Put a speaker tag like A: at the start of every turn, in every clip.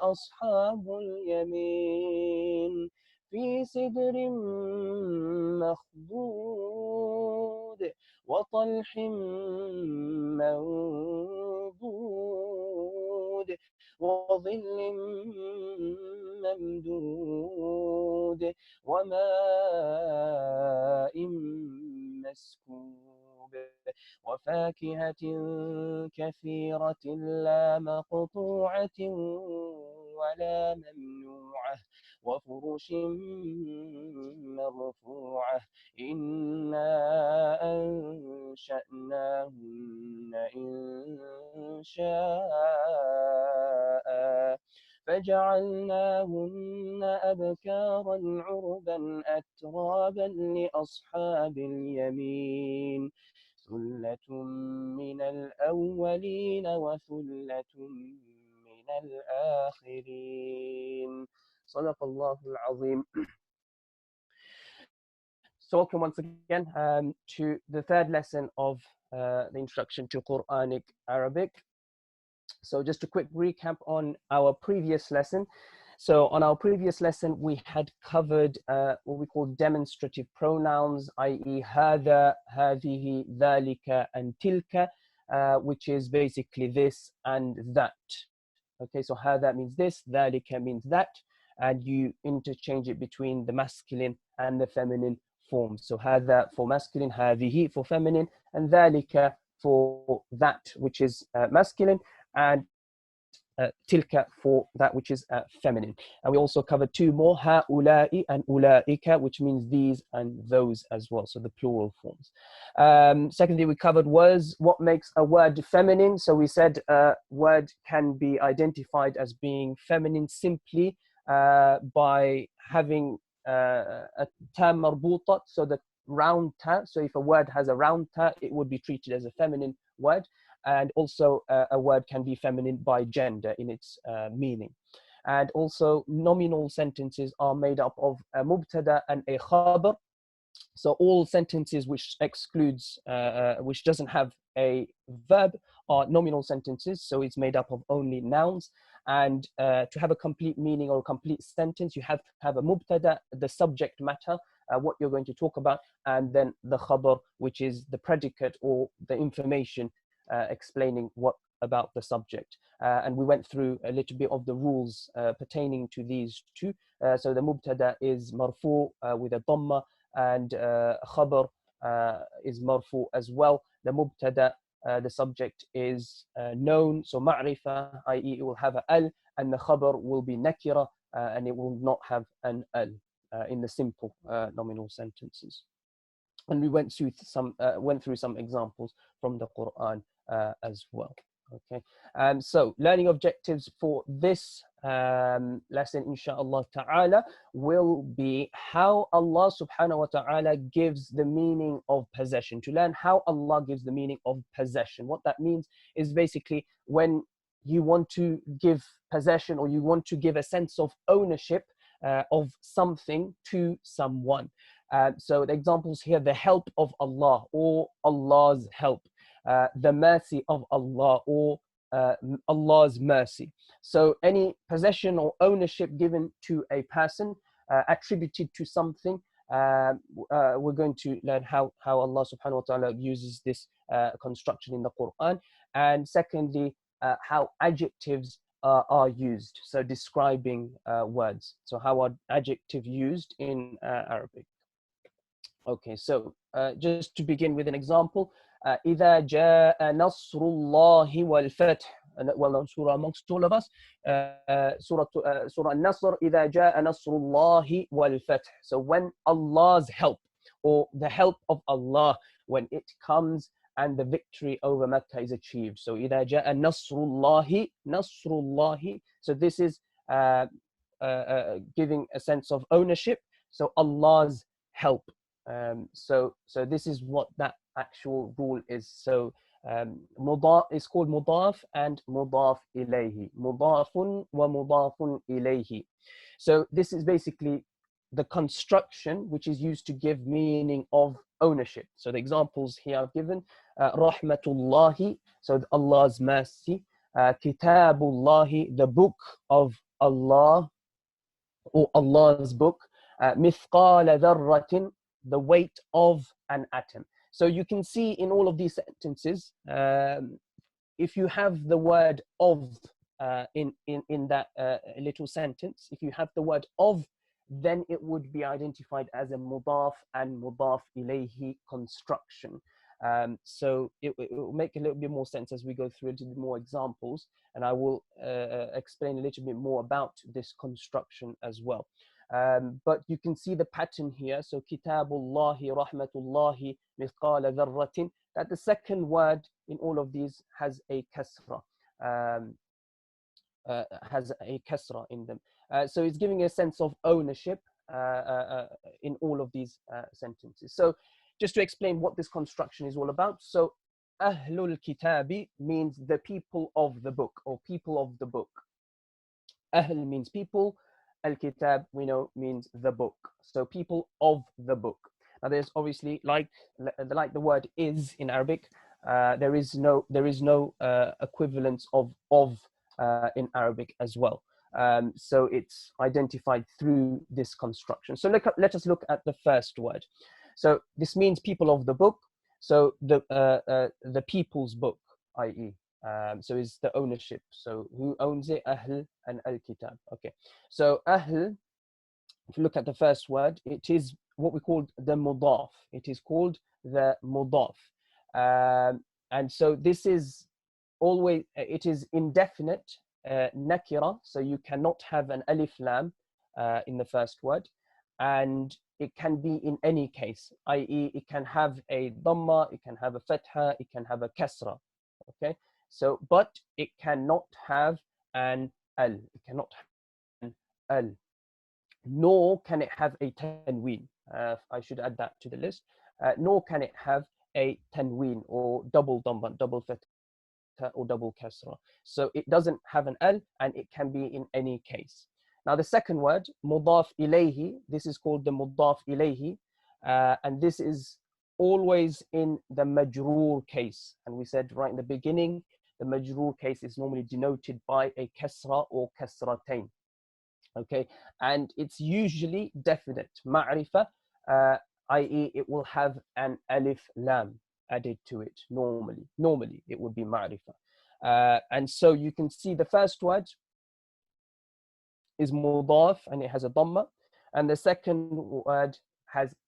A: أصحاب اليمين في سدر مخضود وطلح منضود وظل ممدود وماء مسكوب وفاكهة كثيرة لا مقطوعة ولا ممنوعة وفرش مرفوعة إنا أنشأناهن إن شاء فجعلناهن أبكارا عربا أترابا لأصحاب اليمين ثلة من الأولين وثلة من الآخرين صدق الله العظيم. So welcome once again to the third lesson of the introduction to Quranic Arabic. So just a quick recap on our previous lesson. So on our previous lesson, we had covered what we call demonstrative pronouns, i.e. هذا, هذه, ذلك, and tilka, which is basically this and that. Okay, so هذا means this, ذلك means that, and you interchange it between the masculine and the feminine forms. So هذا for masculine, هذه for feminine, and ذلك for that which is masculine, and tilka for that which is feminine. And we also covered two more, هؤلاء and أولئك, which means these and those as well, so the plural forms. Secondly, we covered was what makes a word feminine. So we said a word can be identified as being feminine simply by having a ta marbuta, so the round ta. So if a word has a round ta, it would be treated as a feminine word. And also a word can be feminine by gender in its meaning. And also nominal sentences are made up of a mubtada and a khabar. So all sentences which excludes, which doesn't have a verb are nominal sentences. So it's made up of only nouns. And to have a complete meaning or a complete sentence, you have to have a mubtada, the subject matter, what you're going to talk about, and then the khabar, which is the predicate or the information explaining what about the subject. And we went through a little bit of the rules pertaining to these two. So the mubtada is marfu with a dhamma, and khabar is marfu as well. The mubtada, the subject is known, so ma'rifa, i.e. it will have a al, and the khabar will be nakira, and it will not have an al in the simple nominal sentences. And we went through some examples from the Quran as well. Okay, so learning objectives for this lesson, inshallah ta'ala, will be how Allah subhanahu wa ta'ala gives the meaning of possession. To learn how Allah gives the meaning of possession. What that means is basically when you want to give possession, or you want to give a sense of ownership of something to someone. So the examples here, the help of Allah, or Allah's help, the mercy of Allah, or Allah's mercy. So any possession or ownership given to a person, attributed to something, we're going to learn how Allah subhanahu wa ta'ala uses this construction in the Quran. And secondly, how adjectives are used, so describing words. So how are adjectives used in Arabic? Okay, so just to begin with an example, إذا جاء نصر الله والفتح. Well-known surah amongst all of us, Surah An-Nasr, إذا جاء نصر الله والفتح. So when Allah's help, or the help of Allah, when it comes and the victory over Mecca is achieved. So إذا جاء نصر الله, نصر الله. So this is giving a sense of ownership. So Allah's help. So this is what that actual rule is. So mudaf is called mudaf and mudaf ilayhi. Mudafun wa mudafun ilayhi. So this is basically the construction which is used to give meaning of ownership. So the examples here are given. Rahmatullahi, so Allah's mercy. Kitabullahi, the book of Allah, or Allah's book, mithqala dharratin, the weight of an atom. So you can see in all of these sentences, if you have the word of in that little sentence, if you have the word of, then it would be identified as a mudaf and mudaf ilayhi construction. So it will make a little bit more sense as we go through a little bit more examples, and I will explain a little bit more about this construction as well. But you can see the pattern here. So kitabullahi rahmatullahi mithqala dharratin, that the second word in all of these has a kasra, in them. So it's giving a sense of ownership in all of these sentences. So just to explain what this construction is all about. So Ahlul Kitabi means the people of the book, or people of the book. Ahl means people. Al-Kitab, we know, means the book. So people of the book. Now there's obviously, like the word is in Arabic, there is no equivalence of in Arabic as well. So it's identified through this construction. So let us look at the first word. So this means people of the book. So the people's book, i.e. So is the ownership. So who owns it? Ahl and Al-Kitab. Okay. So Ahl, if you look at the first word, it is what we call the mudaf. It is called the mudaf. And so this is always, it is indefinite, nakira. So you cannot have an alif lam in the first word. And it can be in any case, i.e. it can have a dhamma, it can have a fatha, it can have a kasra. Okay. So, but it cannot have an al. It cannot have an al. Nor can it have a tanween. I should add that to the list. Nor can it have a tanween, or double dhamma, double fatha, or double kasra. So it doesn't have an al, and it can be in any case. Now the second word, mudaf ilayhi, this is called the mudaf ilayhi, and this is always in the majroor case. And we said right in the beginning, the majroor case is normally denoted by a kasra or kasratain. Okay, and it's usually definite, ma'rifa, i.e. it will have an alif lam added to it normally. Normally it would be ma'rifa. And so you can see the first word is mudaf and it has a dhamma, and the second word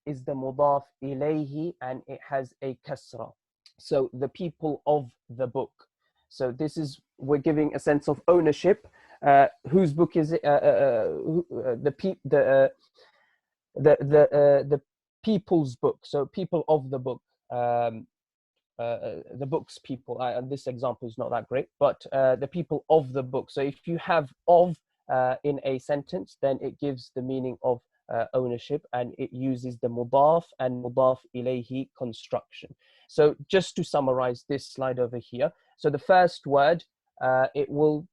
A: is the mudaf ilayhi and it has a kasra. So the people of the book. So this is, we're giving a sense of ownership. Whose book is it? The people's book. So people of the book. The book's people. And this example is not that great, but the people of the book. So if you have of in a sentence, then it gives the meaning of ownership, and it uses the mudaf and mudaf ilayhi construction. So just to summarize this slide over here. So the first word, it will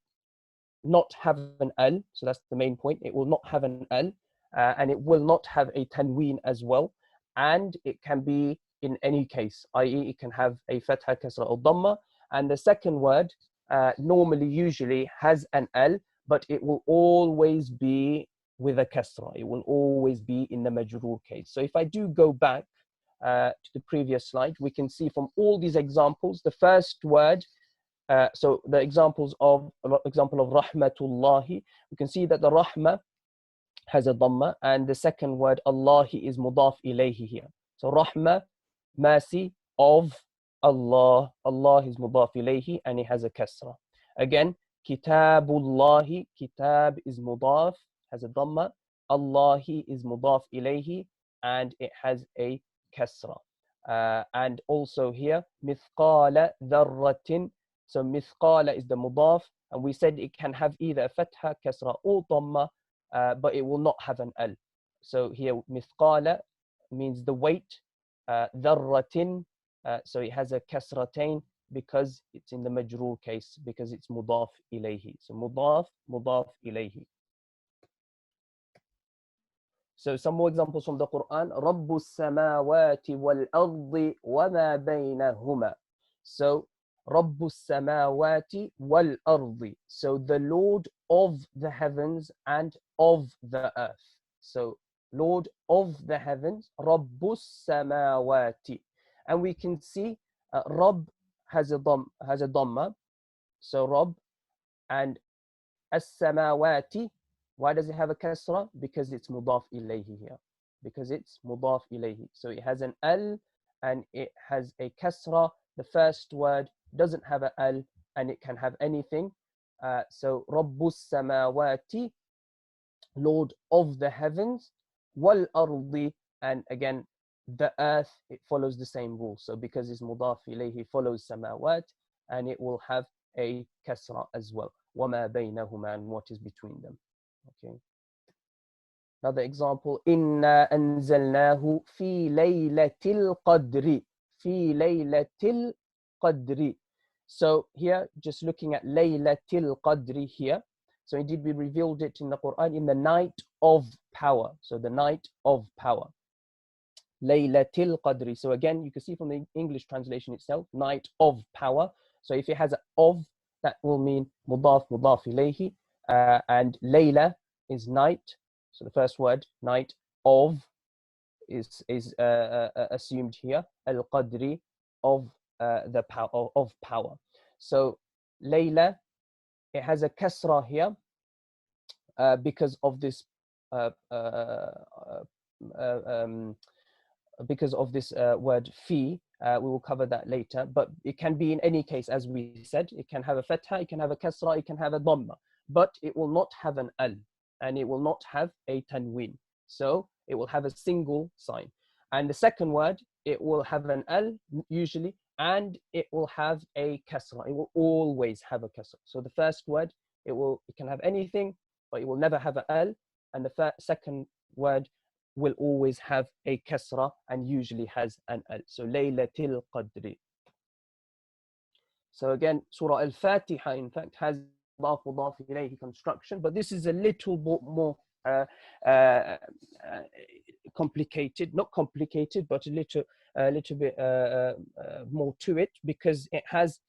A: not have an al. So that's the main point. It will not have an al, and it will not have a tanween as well. And it can be in any case, i.e. it can have a fatha, kasra, or dhamma. And the second word normally, usually has an al, but it will always be with a kasra. It will always be in the majroor case. So if I do go back to the previous slide, we can see from all these examples, the first word, so the example of rahmatullahi, we can see that the rahmah has a dhamma, and the second word Allahi is mudaf ilayhi here. So rahmah, mercy of Allah, Allah is mudaf ilayhi and it has a kasra. Again, kitabullahi, kitab is mudaf, has a dhamma. Allahi is mudaf ilayhi and it has a kasra. And also here, mithqala dharratin. So mithqala is the mudaf, and we said it can have either a fatha, kasra, or dhamma, but it will not have an al. So here mithqala means the weight, dharratin, so it has a kasratain because it's in the majroor case, because it's mudaf ilayhi. So mudaf ilayhi. So some more examples from the Quran. Rabbus samawati wal ardi wa ma baynahuma. So رب السماوات والأرض. So the Lord of the heavens and of the earth. So Lord of the heavens, رب السماوات. And we can see Rabb has a dhamma. So Rabb and as-samawati. Why does it have a kasra? Because it's mudaf ilayhi here. Because it's mudaf ilayhi. So it has an al and it has a kasra. The first word doesn't have an al and it can have anything. So Rabbus samawati, Lord of the heavens, wal ardi, and again the earth, it follows the same rule. So because it's mudaf ilayhi, follows samawat, and it will have a kasra as well. وَمَا بَيْنَهُمَا, and what is between them. Okay. Another example, إِنَّا أَنزَلْنَاهُ فِي لَيْلَةِ الْقَدْرِ. فِي لَيْلَةِ الْقَدْرِ. So here, just looking at Laylatil Qadri here. So indeed, we revealed it in the Quran in the night of power. So the night of power. Laylatil Qadri. So again, you can see from the English translation itself, night of power. So if it has an of, that will mean mudaf ilayhi. And Layla is night. So the first word, night of, is assumed here. Al-Qadri, of the power, of power. So Layla, it has a kasra here because of this word fi. We will cover that later, but it can be in any case, as we said. It can have a fatha, it can have a kasra, it can have a dhamma, but it will not have an al, and it will not have a tanween. So it will have a single sign. And the second word, it will have an al usually, and it will have a kasra. It will always have a kasra. So the first word, it can have anything, but it will never have an al. And the second word will always have a kasra and usually has an al. So Laylatil Qadri. So again, Surah Al-Fatiha, in fact, has mudaf ilayhi construction, but this is a little bit more complicated. Not complicated, but a little bit more to it, because it has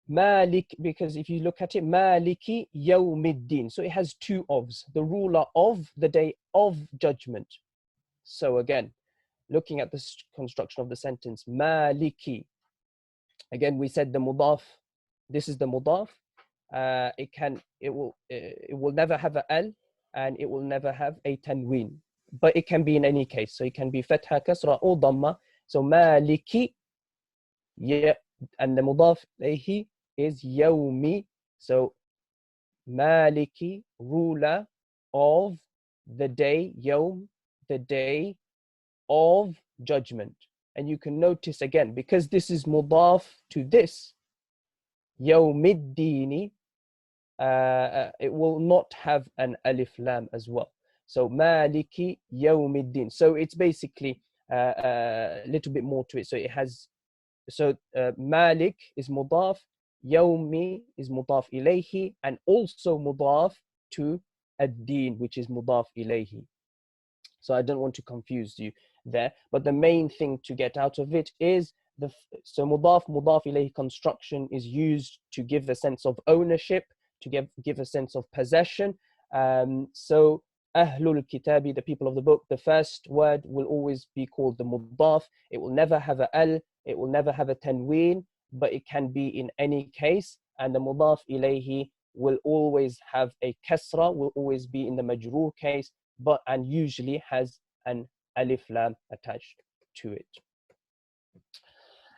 A: Malik, because if you look at it, Maliki Yawmiddin. So it has two ofs, the ruler of the day of judgment. So again, looking at the construction of the sentence, Maliki. Again, we said the mudaf, this is the mudaf. It will never have an al, and it will never have a tanween, but it can be in any case. So it can be fatha, kasra, or dhamma. So Maliki, yeah, and the mudaf ilayhi is yawmi. So Maliki, ruler of the day, yawm, the day of judgment. And you can notice again, because this is mudaf to this, yawmiddini, it will not have an alif lam as well. So Maliki Yawmiddin. So it's basically a little bit more to it. So it has, Malik is mudaf, Yawmi is mudaf ilayhi, and also mudaf to ad-din, which is mudaf ilayhi. So I don't want to confuse you there, but the main thing to get out of it is so mudaf ilayhi construction is used to give a sense of ownership, to give a sense of possession. So Ahlul Kitabi, the people of the book, the first word will always be called the mudaf. It will never have a al, it will never have a tanween, but it can be in any case. And the mudaf ilayhi will always have a kasra, will always be in the majroor case, and usually has an alif lam attached to it.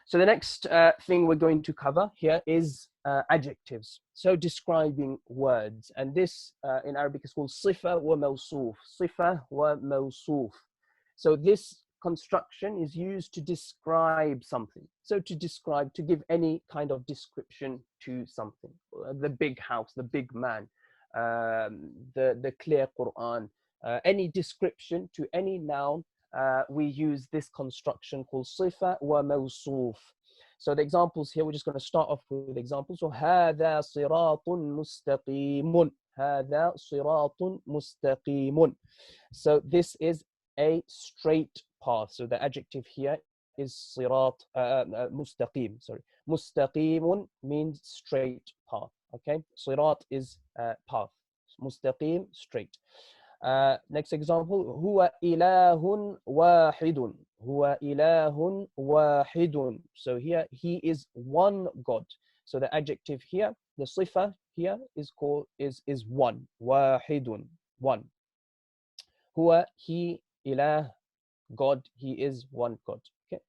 A: So the next thing we're going to cover here is adjectives. So describing words, and this in Arabic is called sifa wa mawsuf. Sifa wa mawsuf. So this construction is used to describe something. So to describe, to give any kind of description to something. The big house, the big man, the clear Quran, any description to any noun, we use this construction called sifa wa mawsuf. So the examples here, we're just going to start off with examples. So هذا صراط مستقيم. هذا صراط مستقيم. So this is a straight path. So the adjective here is sirat, mustaqim, sorry. Mustaqimun means straight path, okay? Sirat is path. Mustaqim, straight. Next example, huwa ilahun wahidun. Huwa ilahun wahidun. So here, he is one God. So the adjective here, the sifa here is called, is one. Wahidun, one. Huwa, he, ilah, God, he is one God. Okay.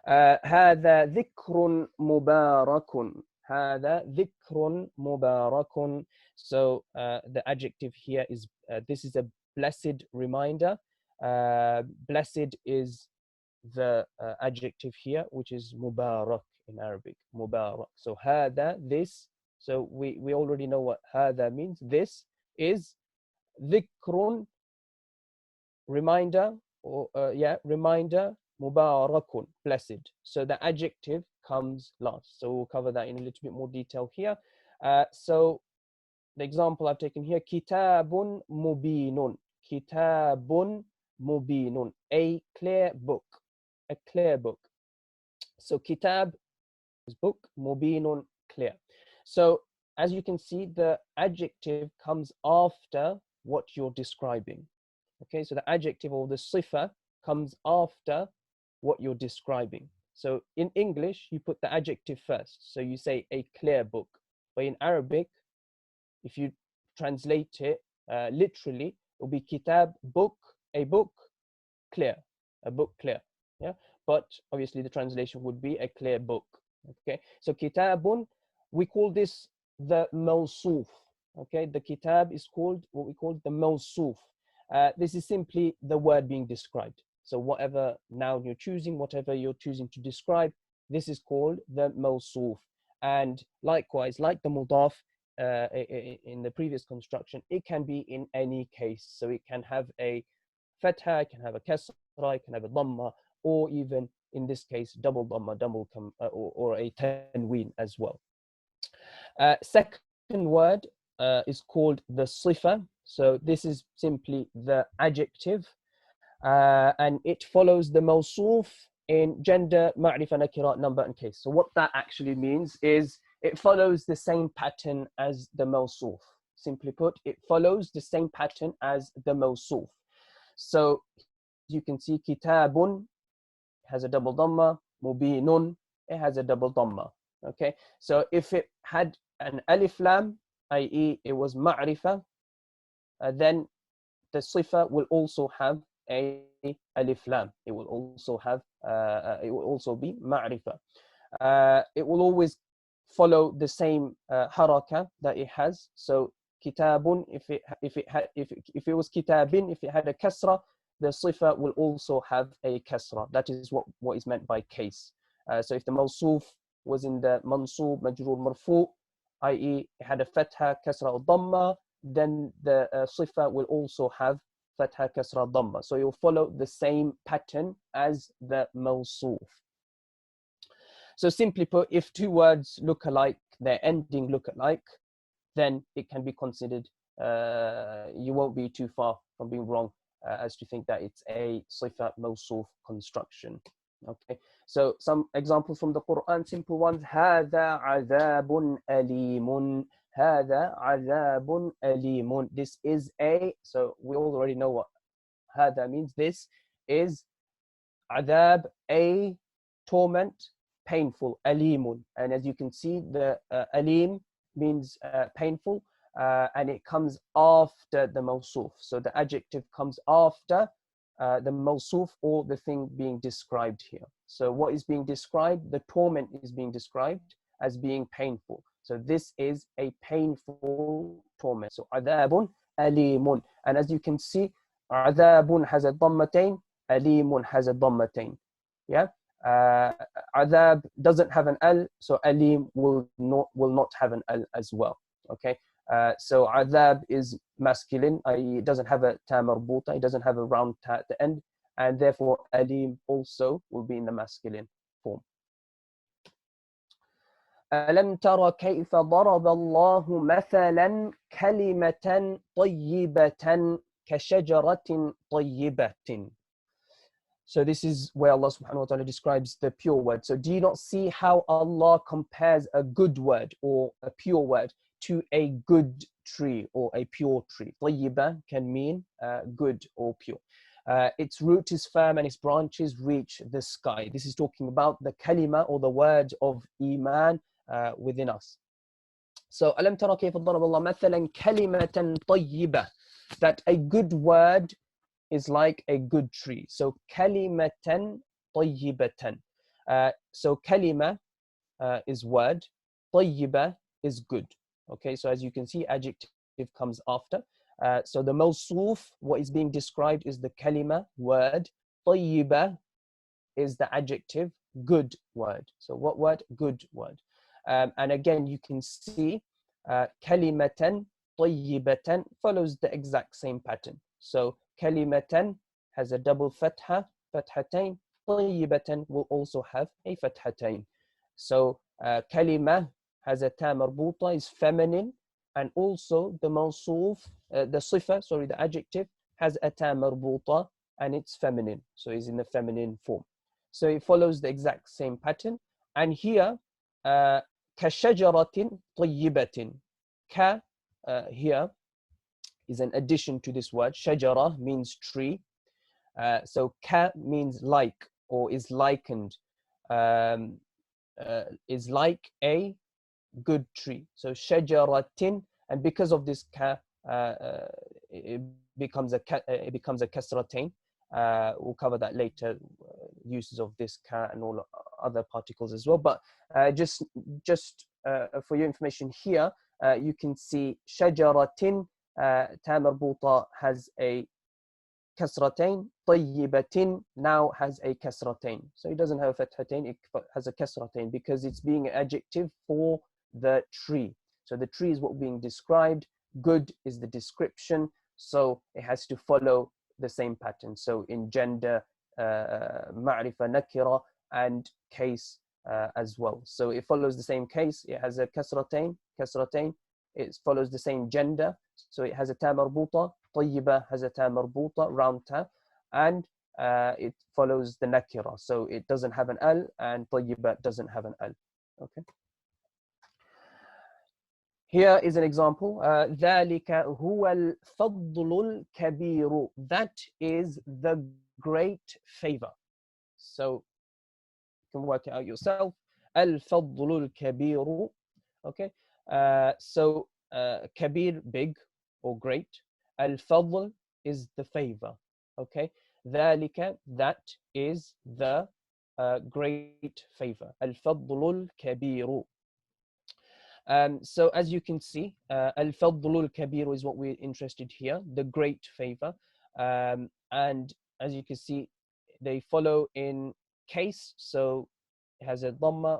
A: هذا ذكر مبارك. هذا ذكر مبارك. So the adjective here is this is a blessed reminder. Blessed is the adjective here, which is mubarak in Arabic. Mubarak. So هذا, this. So we already know what هذا means. This is ذكر, reminder, or reminder, mubarakun, blessed. So the adjective comes last. So we'll cover that in a little bit more detail here. So the example I've taken here, kitabun mubinun. Kitabun mubinun, a clear book. A clear book. So kitab is book, mubinun, clear. So as you can see, the adjective comes after what you're describing. Okay, so the adjective or the sifa comes after what you're describing. So in English, you put the adjective first. So you say a clear book. But in Arabic, if you translate it literally, it will be kitab, book, a book, clear, a book clear. Yeah, but obviously the translation would be a clear book. Okay, so kitabun, we call this the mawsuf. Okay, the kitab is called what we call the mawsuf. This is simply the word being described. So whatever noun you're choosing, whatever you're choosing to describe, this is called the mawsuf. And likewise, like the mudaf in the previous construction, it can be in any case. So it can have a fatha, it can have a kasra, it can have a dhamma, or even in this case, double dhamma, double or a tanween as well. Second word is called the sifa. So this is simply the adjective, and it follows the mawsuf in gender, ma'rifa, nakira, number, and case. So what that actually means is it follows the same pattern as the mawsuf. Simply put, it follows the same pattern as the mawsuf. So you can see kitabun has a double dhamma, mubinun, it has a double dhamma. Okay, so if it had an alif lam, i.e. it was ma'rifa, then the sifa will also have a alif lam. It will also have it will also be ma'rifa. It will always follow the same haraka that it has. So kitabun, if it was kitabin, if it had a kasra, the sifa will also have a kasra. That is what is meant by case. So if the mawsuf was in the mansub, majrur, marfu, i.e. it had a fatha, kasra, or dhamma, then the sifa will also have fatha, kasra, dhamma. So you'll follow the same pattern as the mawsuf. So simply put, if two words look alike, their ending look alike, then it can be considered, you won't be too far from being wrong as to think that it's a sifa mawsuf construction. Okay, so some examples from the Quran, simple ones. هذا عذاب أليم. هذا عذاب أليم. This is a, so we already know what هذا means. This is عذاب, a torment, painful, alimun. And as you can see, the alim means painful, and it comes after the mawsuf. So the adjective comes after the mawsuf, or the thing being described here. So what is being described? The torment is being described as being painful. So this is a painful torment. So adabun alimun. And as you can see, adabun has a dhammatain, alimun has a dhammatain. Yeah. Adab doesn't have an al, so alim will not have an al as well. Okay. So adab is masculine, i.e. it doesn't have a ta marbuta, it doesn't have a round ta at the end, and therefore alim also will be in the masculine form. ألم تر كيف ضرب الله مثلا كلمة طيبة كشجرة طيبة. So this is where Allah subhanahu wa ta'ala describes the pure word. So do you not see how Allah compares a good word or a pure word to a good tree or a pure tree? طيبة can mean good or pure. Its root is firm and its branches reach the sky. This is talking about the kalima or the word of iman within us. So ألم ترى كيف ضرب الله مثلا كلمة طيبة, that a good word is like a good tree. So kalimatan tayyibatan. So kalima is word, tayyiba is good. Okay, so as you can see, adjective comes after. So the mawsuf, what is being described is the kalima, word. Tayyiba is the adjective, good word. So what word? Good word. And again, you can see kalimatan tayyibatan follows the exact same pattern. So kalimatan has a double fatha, fathatain. Tayyibatan will also have a fathatain. So kalima has a ta marbuta, is feminine, and also the mawsuf, the sifa, sorry, the adjective has a ta marbuta and it's feminine, so it's in the feminine form. So it follows the exact same pattern. And here, كشجرة طيبة. Ka here is an addition to this word. Shajara means tree. So ka means like or is likened, is like a good tree. So shajaratin, and because of this ka, it becomes a kasratain. We'll cover that later, uses of this ka and all other particles as well. But just for your information here, you can see shajaratin ta marbuta has a kasratain, tayyibatin now has a kasratain. So it doesn't have a fathatain, it has a kasratain because it's being an adjective for the tree. So the tree is what being described, good is the description, so it has to follow the same pattern. So in gender, ma'rifa, nakira, and case as well. So it follows the same case, it has a kasratain, it follows the same gender, so it has a ta marbuta. طيبة has a ta marbuta, round ta, and it follows the nakira, so it doesn't have an al, and طيبة doesn't have an al. Okay. Here is an example. ذلك هو الفضل الكبير. That is the great favor. So you can work it out yourself. الفضل الكبير. Okay. So kabir, big or great. Al-fadl is the favor. Okay. ذلك, that is the great favor. Al-fadl al-kabir. So as you can see, al-fadl al-kabir is what we're interested here, the great favor. And as you can see, they follow in case. So it has a dhamma,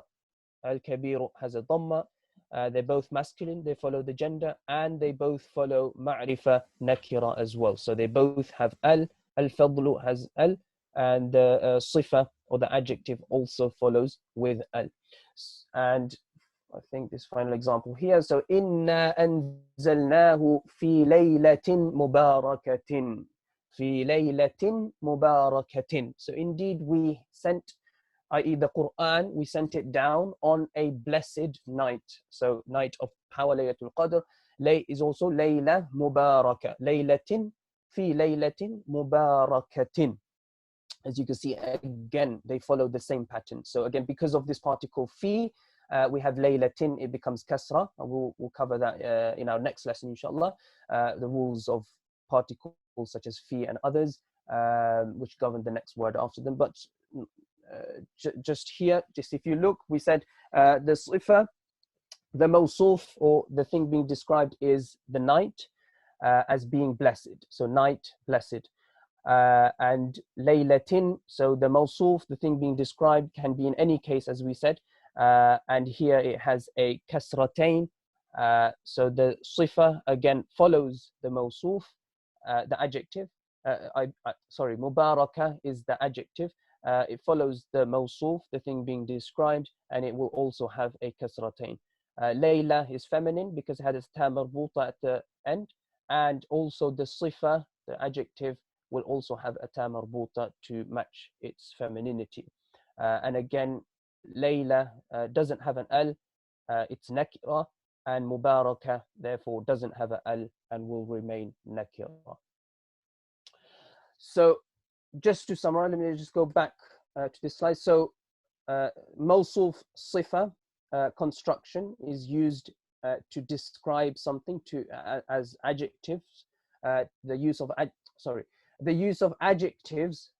A: al-kabir has a dhamma. They're both masculine, they follow the gender, and they both follow ma'rifa, nakira as well. So they both have al, al-fadlu has al, and the sifa or the adjective also follows with al. And I think this final example here. So inna anzalnahu fi laylatin mubarakatin. Fi laylatin mubarakatin. So indeed we sent, i.e. the Quran, we sent it down on a blessed night. So night of power, Laylatul Qadr. Lay is also Layla Mubaraka. Laylatin, fi laylatin mubarakatin. As you can see, again, they follow the same pattern. So again, because of this particle fi, we have laylatin, it becomes kasra. We'll cover that in our next lesson, inshallah. The rules of particles such as fi and others, which govern the next word after them. But just here, just if you look, we said the sifa, the mawsuf, or the thing being described is the night as being blessed. So night, blessed. And laylatin, so the mawsuf, the thing being described, can be in any case, as we said. And here it has a kasratain. So the sifa again follows the mawsuf, the adjective. Sorry, mubaraka is the adjective. It follows the mawsuf, the thing being described, and it will also have a kasratain. Layla is feminine because it has a ta marbuta at the end, and also the sifa, the adjective, will also have a ta marbuta to match its femininity. And again, Layla doesn't have an al, it's nakira, and Mubaraka therefore doesn't have an al and will remain nakira. So just to summarize, let me just go back to this slide. So Mawsuf Sifa construction is used to describe something as adjectives. The use of adjectives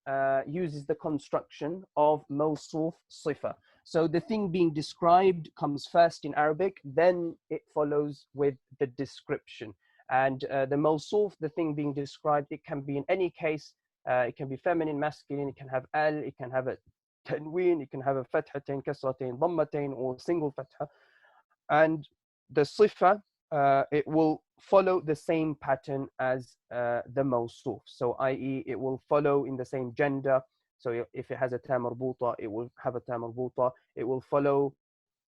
A: uses the construction of Mawsuf Sifa. So the thing being described comes first in Arabic, then it follows with the description. And the Mawsuf, the thing being described, it can be in any case. It can be feminine, masculine. It can have al. It can have a tanween. It can have a fathatain, kasratain, dhammatain, or single fatha. And the sifa, it will follow the same pattern as the mawsuf. So, i.e., it will follow in the same gender. So, if it has a ta marbuta, it will have a ta marbuta. It will follow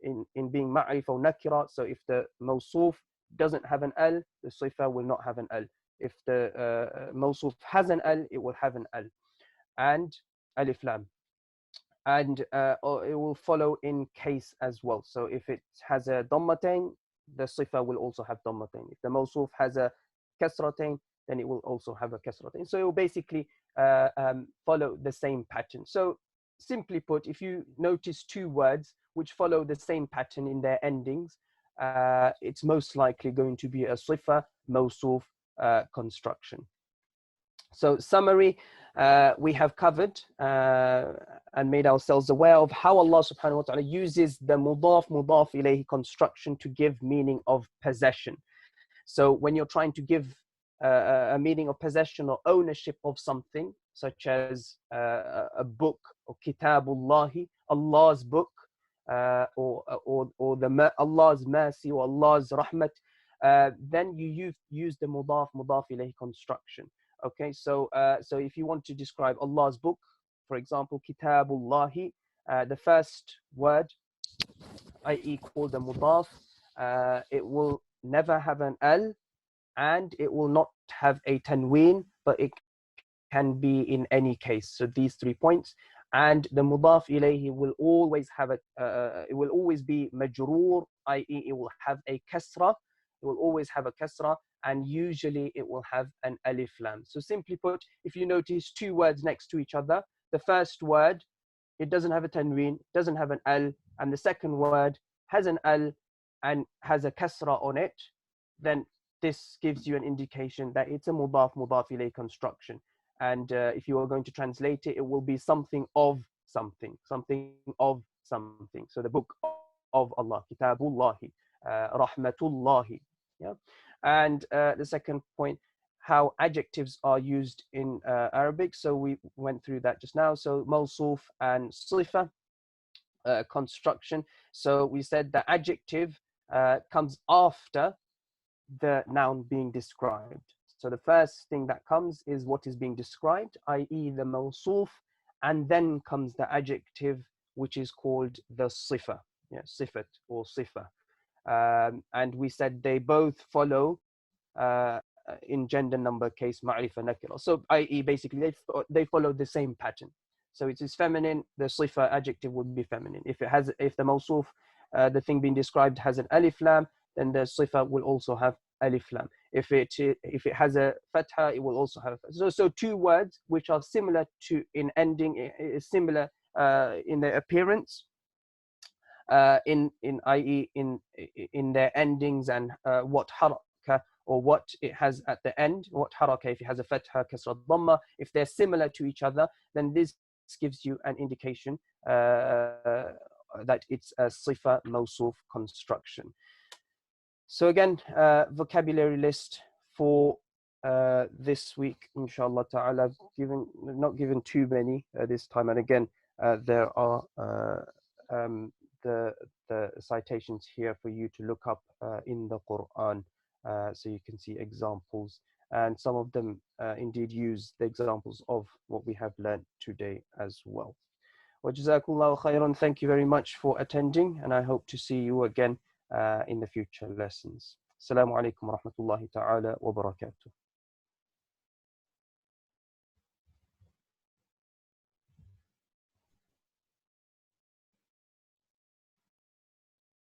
A: in being ma'rif or nakira. So, if the mawsuf doesn't have an al, the sifa will not have an al. If the mawsuf has an al, it will have an al, and alif lam. And it will follow in case as well. So if it has a dhammatain, the sifa will also have dhammatain. If the mawsuf has a kasratain, then it will also have a kasratain. So it will basically follow the same pattern. So simply put, if you notice two words which follow the same pattern in their endings, it's most likely going to be a sifa mawsuf construction. So summary, we have covered and made ourselves aware of how Allah subhanahu wa ta'ala uses the mudaf ilayhi construction to give meaning of possession. So when you're trying to give a meaning of possession or ownership of something, such as a book or kitabullahi, Allah's book, or Allah's mercy or Allah's rahmat, then you use the mudaf ilayhi construction. Okay, so if you want to describe Allah's book, for example, Kitabullahi, the first word, i.e. called the mudaf, it will never have an al, and it will not have a tanween, but it can be in any case. So these 3 points. And the mudaf ilayhi will always have it will always be majroor, i.e. it will have a kasra. It will always have a kasra, and usually it will have an alif lam. So simply put, if you notice two words next to each other, the first word, it doesn't have a tanween, doesn't have an al, and the second word has an al and has a kasra on it, then this gives you an indication that it's a mudaf ilayh construction. And if you are going to translate it, it will be something of something, something of something. So the book of Allah, Kitabullahi, Rahmatullahi. Yeah. And the second point, how adjectives are used in Arabic. So we went through that just now. So mawsuf and sifa construction. So we said the adjective comes after the noun being described. So the first thing that comes is what is being described, i.e. the mawsuf, and then comes the adjective, which is called the sifa, yeah, sifat or sifa. And we said they both follow in gender number case ma'rifa nakira. So i.e. basically they follow the same pattern. So it is feminine, the sifa adjective would be feminine. If the mawsuf, the thing being described, has an alif lam, then the sifa will also have alif lam. If it has a fatha, it will also have. So two words which are similar to in ending, similar in their appearance, i.e. in their endings, and what haraka or what it has at the end, what haraka, if it has a fatha, kasra, dhamma, if they're similar to each other, then this gives you an indication that it's a sifa mawsuf construction. So again, vocabulary list for this week, inshallah ta'ala. Not given too many this time, and again, there are the citations here for you to look up in the Quran, so you can see examples, and some of them indeed use the examples of what we have learned today as well. Wajazakallahu khairan. Thank you very much for attending, and I hope to see you again in the future lessons. Assalamu alaikum wa rahmatullahi ta'ala wa barakatuh.